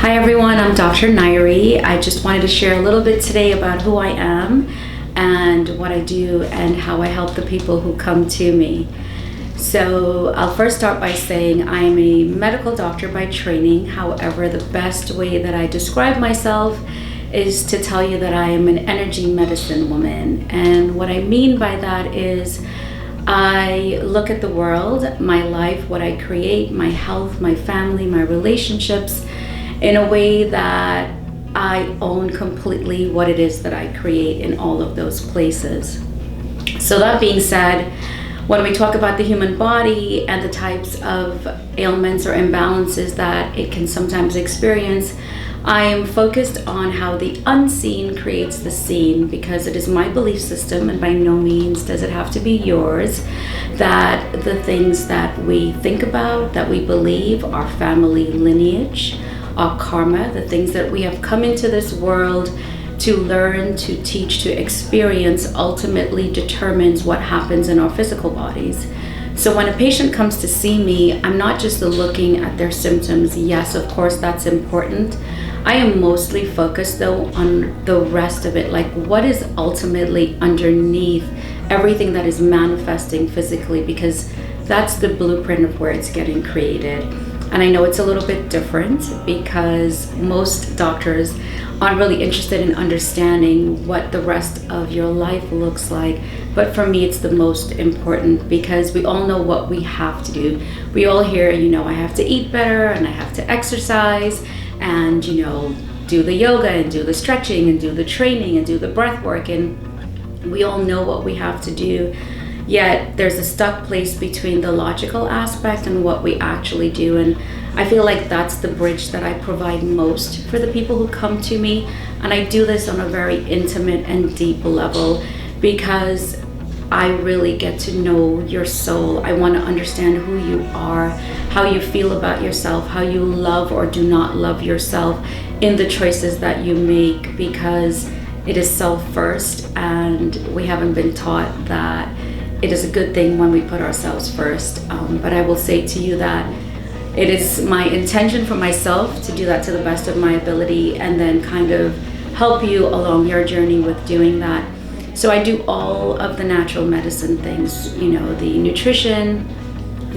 Hi everyone, I'm Dr. Nyree. I just wanted to share a little bit today about who I am and what I do and how I help the people who come to me. So I'll first start by saying I am a medical doctor by training. However, the best way that I describe myself is to tell you that I am an energy medicine woman. And what I mean by that is I look at the world, my life, what I create, my health, my family, my relationships, in a way that I own completely what it is that I create in all of those places. So that being said, when we talk about the human body and the types of ailments or imbalances that it can sometimes experience, I am focused on how the unseen creates the seen, because it is my belief system, and by no means does it have to be yours, that the things that we think about, that we believe, our family lineage, our karma, the things that we have come into this world to learn, to teach, to experience, ultimately determines what happens in our physical bodies. So when a patient comes to see me, I'm not just looking at their symptoms. Yes, of course, that's important. I am mostly focused though on the rest of it, like what is ultimately underneath everything that is manifesting physically, because that's the blueprint of where it's getting created. And I know it's a little bit different because most doctors aren't really interested in understanding what the rest of your life looks like. But for me, it's the most important, because we all know what we have to do. We all hear, I have to eat better and I have to exercise and, do the yoga and do the stretching and do the training and do the breath work. And we all know what we have to do. Yet there's a stuck place between the logical aspect and what we actually do. And I feel like that's the bridge that I provide most for the people who come to me. And I do this on a very intimate and deep level because I really get to know your soul. I want to understand who you are, how you feel about yourself, how you love or do not love yourself in the choices that you make, because it is self first, and we haven't been taught that it is a good thing when we put ourselves first. But I will say to you that it is my intention for myself to do that to the best of my ability, and then kind of help you along your journey with doing that. So I do all of the natural medicine things, the nutrition,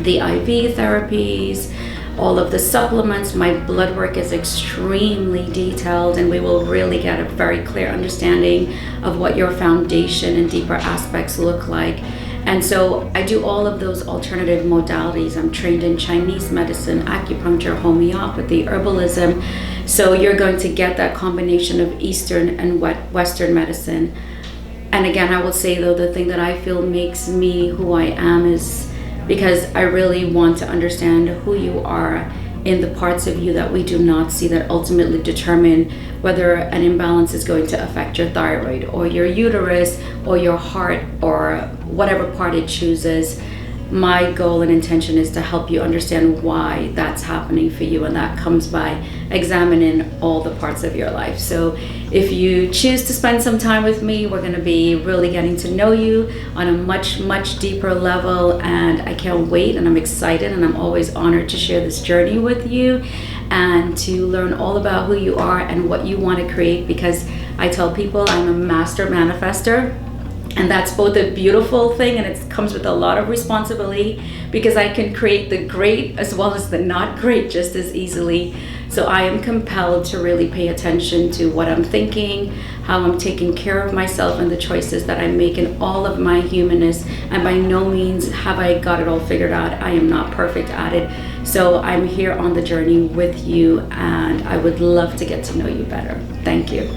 the IV therapies, all of the supplements. My blood work is extremely detailed, and we will really get a very clear understanding of what your foundation and deeper aspects look like. And so I do all of those alternative modalities. I'm trained in Chinese medicine, acupuncture, homeopathy, herbalism. So you're going to get that combination of Eastern and Western medicine. And again, I will say though, the thing that I feel makes me who I am is because I really want to understand who you are in the parts of you that we do not see, that ultimately determine whether an imbalance is going to affect your thyroid or your uterus or your heart or whatever part it chooses. My goal and intention is to help you understand why that's happening for you, and that comes by examining all the parts of your life. So if you choose to spend some time with me, we're going to be really getting to know you on a much, much deeper level, and I can't wait, and I'm excited, and I'm always honored to share this journey with you and to learn all about who you are and what you want to create, because I tell people I'm a master manifester. And that's both a beautiful thing, and it comes with a lot of responsibility, because I can create the great as well as the not great just as easily. So I am compelled to really pay attention to what I'm thinking, how I'm taking care of myself, and the choices that I make in all of my humanness. And by no means have I got it all figured out. I am not perfect at it. So I'm here on the journey with you, and I would love to get to know you better. Thank you.